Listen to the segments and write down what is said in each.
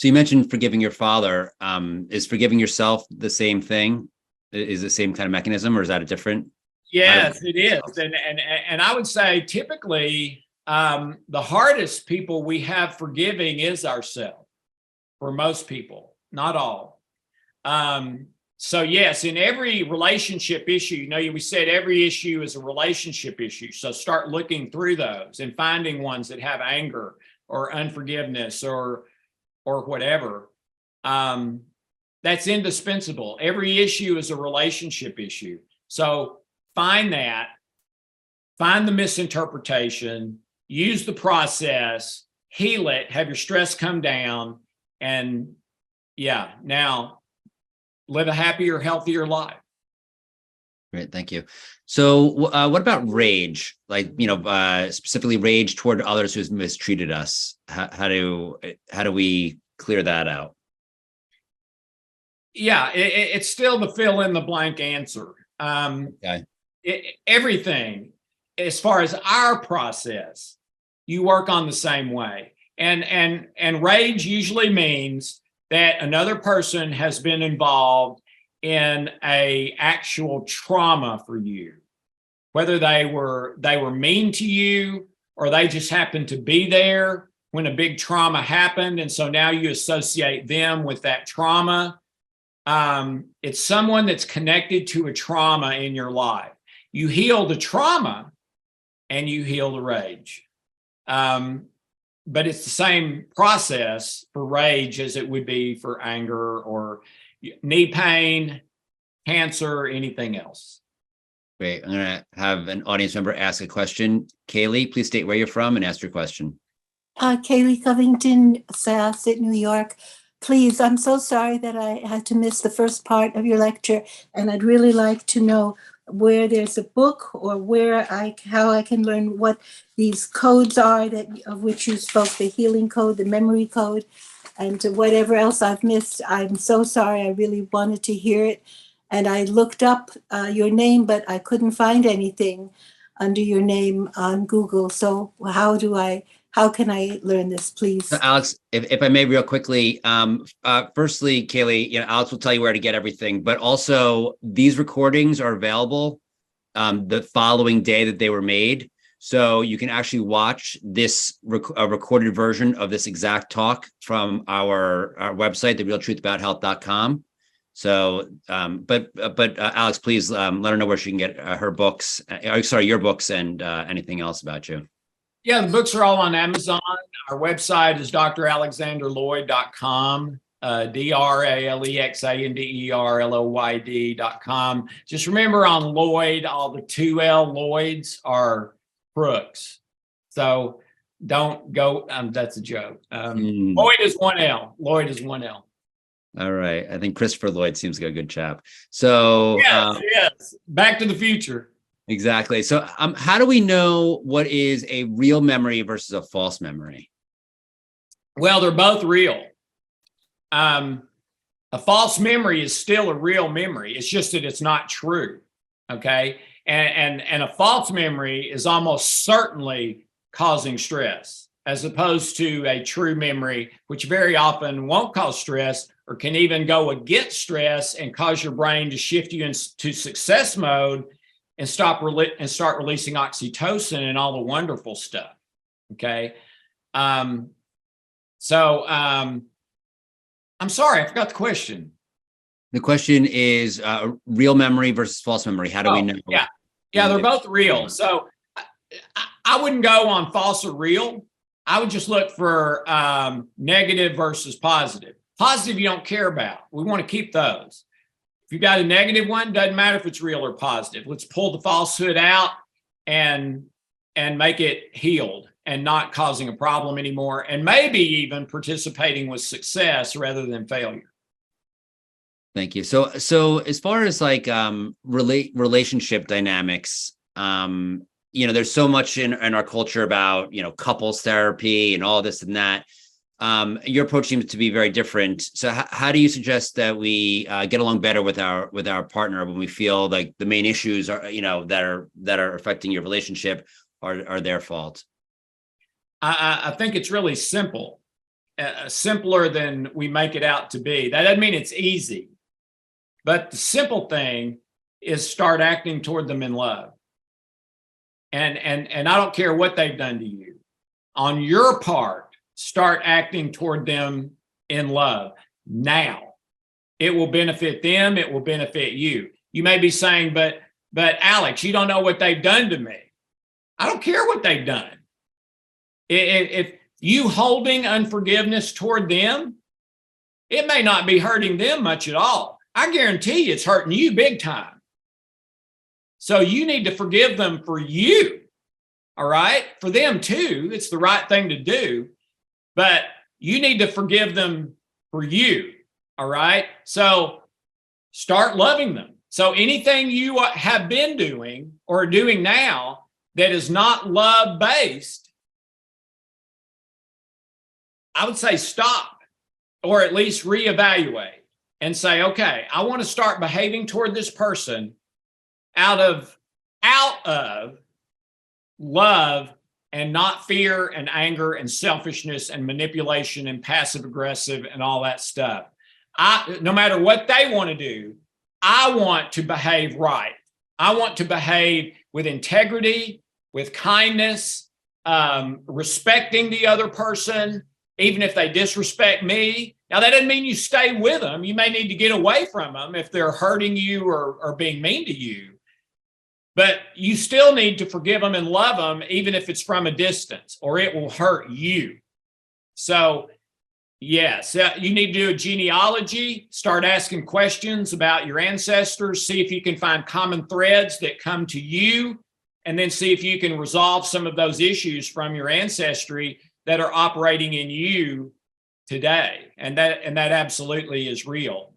So you mentioned forgiving your father. Is forgiving yourself the same thing? Is the same kind of mechanism, or is that a different? Yes, it is. And I would say typically the hardest people we have forgiving is ourselves for most people, not all. So yes, in every relationship issue, we said every issue is a relationship issue. So start looking through those and finding ones that have anger or unforgiveness or whatever. That's indispensable. Every issue is a relationship issue. So find that, find the misinterpretation, use the process, heal it, have your stress come down, and now live a happier, healthier life. Great, thank you. So what about rage? Like, specifically rage toward others who's mistreated us. How do we clear that out? Yeah, it's still the fill in the blank answer. Okay. Everything, as far as our process, you work on the same way. And rage usually means that another person has been involved in a actual trauma for you, whether they were mean to you or they just happened to be there when a big trauma happened, and so now you associate them with that trauma. It's someone that's connected to a trauma in your life. You heal the trauma and you heal the rage. But it's the same process for rage as it would be for anger or knee pain, cancer, anything else. Great. I'm going to have an audience member ask a question. Kaylee, please state where you're from and ask your question. Kaylee Covington, Syosset, New York. Please, I'm so sorry that I had to miss the first part of your lecture, and I'd really like to know where there's a book or how I can learn what these codes are of which you spoke, the healing code, the memory code, and whatever else I've missed. I'm so sorry. I really wanted to hear it. And I looked up your name, but I couldn't find anything under your name on Google. So how can I learn this, please? So Alex, if I may real quickly, firstly, Kaylee, Alex will tell you where to get everything, but also these recordings are available the following day that they were made. So you can actually watch this recorded version of this exact talk from our website, therealtruthabout.health.com. So, but Alex, please let her know where she can get her books. Your books and anything else about you. Yeah, the books are all on Amazon. Our website is dralexanderloyd.com, DRALEXANDERLOYD.com. Just remember on Loyd, all the 2L Lloyds are crooks. So don't go, that's a joke. Loyd is 1L. Loyd is 1L. All right. I think Christopher Loyd seems like a good chap. So yes. Back to the Future. Exactly. So how do we know what is a real memory versus a false memory? Well, they're both real. A false memory is still a real memory. It's just that it's not true. Okay. And a false memory is almost certainly causing stress, as opposed to a true memory, which very often won't cause stress or can even go against stress and cause your brain to shift you into success mode and start releasing oxytocin and all the wonderful stuff. Okay. I'm sorry, I forgot the question. The question is real memory versus false memory. How do we know? Yeah, they're both real. So I wouldn't go on false or real. I would just look for negative versus positive. Positive you don't care about. We want to keep those. If you got a negative one, doesn't matter if it's real or positive. Let's pull the falsehood out and make it healed and not causing a problem anymore, and maybe even participating with success rather than failure. Thank you. So as far as like relationship dynamics, there's so much in our culture about couples therapy and all this and that. Your approach seems to be very different. So how do you suggest that we get along better with our partner when we feel like the main issues are that are affecting your relationship are their fault? I think it's really simple. simpler than we make it out to be. That doesn't mean it's easy, but the simple thing is start acting toward them in love. And I don't care what they've done to you. On your part, start acting toward them in love now. It will benefit them. It will benefit you. You may be saying, but Alex, you don't know what they've done to me. I don't care what they've done. If you holding unforgiveness toward them, it may not be hurting them much at all. I guarantee you it's hurting you big time. So you need to forgive them for you. All right? For them too. It's the right thing to do. But you need to forgive them for you. All right? So start loving them. So anything you have been doing or are doing now that is not love-based, I would say stop, or at least reevaluate and say, okay, I want to start behaving toward this person out of love and not fear and anger and selfishness and manipulation and passive aggressive and all that stuff. No matter what they want to do, I want to behave right. I want to behave with integrity, with kindness, respecting the other person, even if they disrespect me. Now, that doesn't mean you stay with them. You may need to get away from them if they're hurting you or being mean to you. But you still need to forgive them and love them, even if it's from a distance, or it will hurt you. So, yes, you need to do a genealogy, start asking questions about your ancestors, see if you can find common threads that come to you, and then see if you can resolve some of those issues from your ancestry that are operating in you today. And that absolutely is real.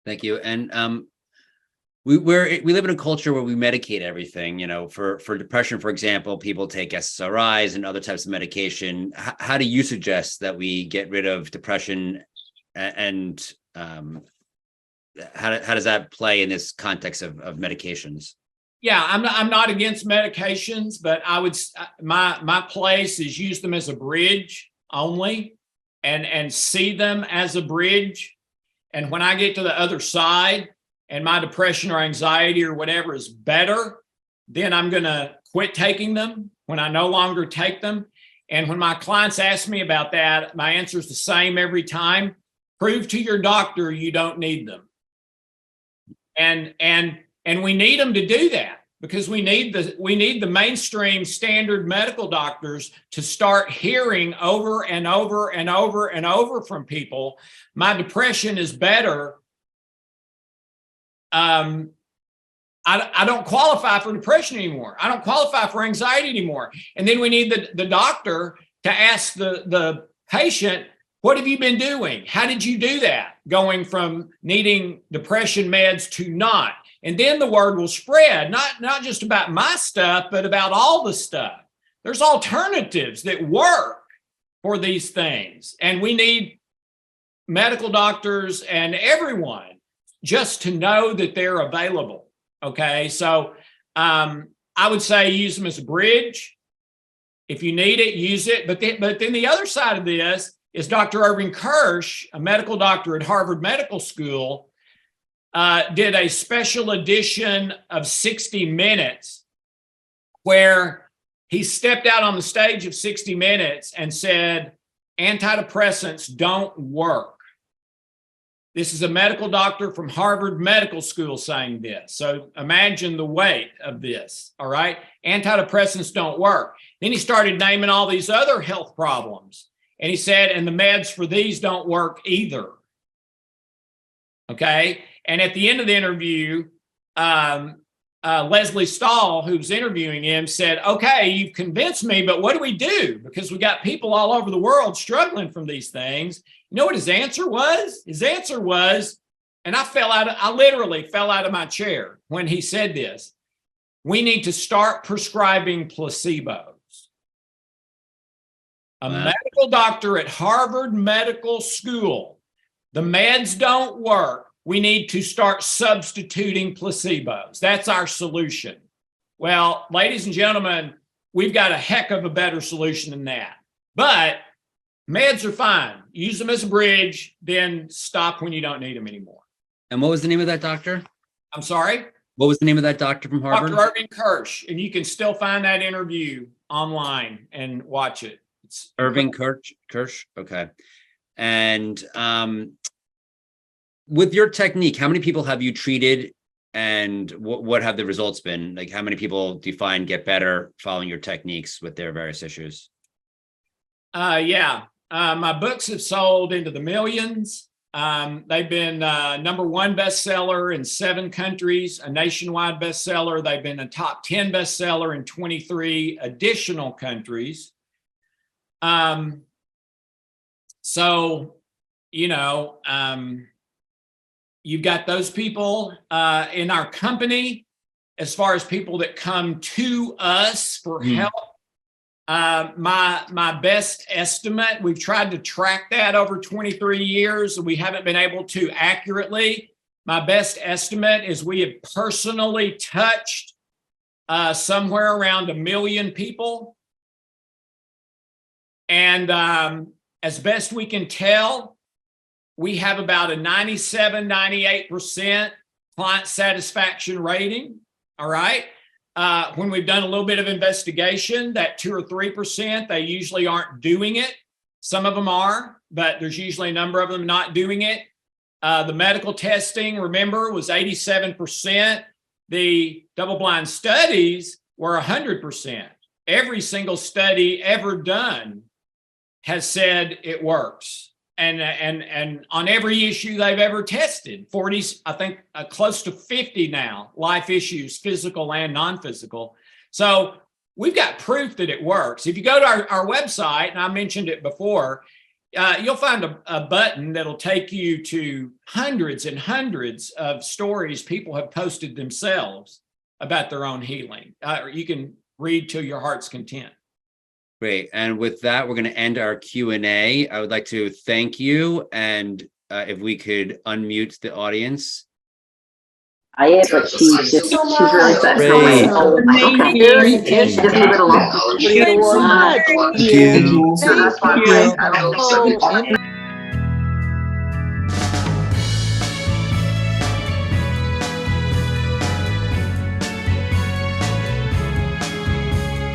Thank you. And we live in a culture where we medicate everything. For depression, for example, people take SSRIs and other types of medication. How do you suggest that we get rid of depression, and how does that play in this context of medications? Yeah, I'm not against medications, but I would my place is use them as a bridge only, and see them as a bridge. And when I get to the other side, and my depression or anxiety or whatever is better, then I'm going to quit taking them when I no longer take them. And when my clients ask me about that, my answer is the same every time. Prove to your doctor you don't need them. And we need them to do that, because we need the mainstream standard medical doctors to start hearing over and over and over and over from people, my depression is better. I don't qualify for depression anymore. I don't qualify for anxiety anymore. And then we need the doctor to ask the patient, what have you been doing? How did you do that? Going from needing depression meds to not. And then the word will spread, not just about my stuff, but about all the stuff. There's alternatives that work for these things. And we need medical doctors and everyone just to know that they're available. Okay. So I would say use them as a bridge. If you need it, use it. But then the other side of this is Dr. Irving Kirsch, a medical doctor at Harvard Medical School, did a special edition of 60 Minutes where he stepped out on the stage of 60 Minutes and said, antidepressants don't work. This is a medical doctor from Harvard Medical School saying this. So imagine the weight of this, all right? Antidepressants don't work. Then he started naming all these other health problems. And he said, and the meds for these don't work either. Okay? And at the end of the interview, Leslie Stahl, who's interviewing him, said, okay, you've convinced me, but what do we do? Because we got people all over the world struggling from these things. You know what his answer was? His answer was, and I literally fell out of my chair when he said this, we need to start prescribing placebos. A medical doctor at Harvard Medical School, the meds don't work. We need to start substituting placebos. That's our solution. Well, ladies and gentlemen, we've got a heck of a better solution than that. But Meds are fine. Use them as a bridge, then stop when you don't need them anymore. And what was the name of that doctor? I'm sorry? What was the name of that doctor from Harvard? Dr. Irving Kirsch. And you can still find that interview online and watch it. It's Irving Kirsch. Okay. And with your technique, how many people have you treated, and what have the results been? Like, how many people do you find get better following your techniques with their various issues? My books have sold into the millions. They've been #1 bestseller in 7 countries, a nationwide bestseller. They've been a top 10 bestseller in 23 additional countries. You've got those people in our company. As far as people that come to us for help, my best estimate, we've tried to track that over 23 years, and we haven't been able to accurately. My best estimate is we have personally touched somewhere around 1 million people. And as best we can tell, we have about a 97, 98% client satisfaction rating. All right. When we've done a little bit of investigation, that 2 or 3%, they usually aren't doing it. Some of them are, but there's usually a number of them not doing it. The medical testing, remember, was 87%. The double-blind studies were 100%. Every single study ever done has said it works. And on every issue they've ever tested, 40, I think close to 50 now, life issues, physical and non-physical. So we've got proof that it works. If you go to our website, and I mentioned it before, you'll find a button that'll take you to hundreds and hundreds of stories people have posted themselves about their own healing. You can read to your heart's content. Great. And with that, we're going to end our Q&A. I would like to thank you. And if we could unmute the audience. I am, but she's really fast. Great. Oh, okay. There he is. Just a little off. Thanks so much. Thank you. So that's why I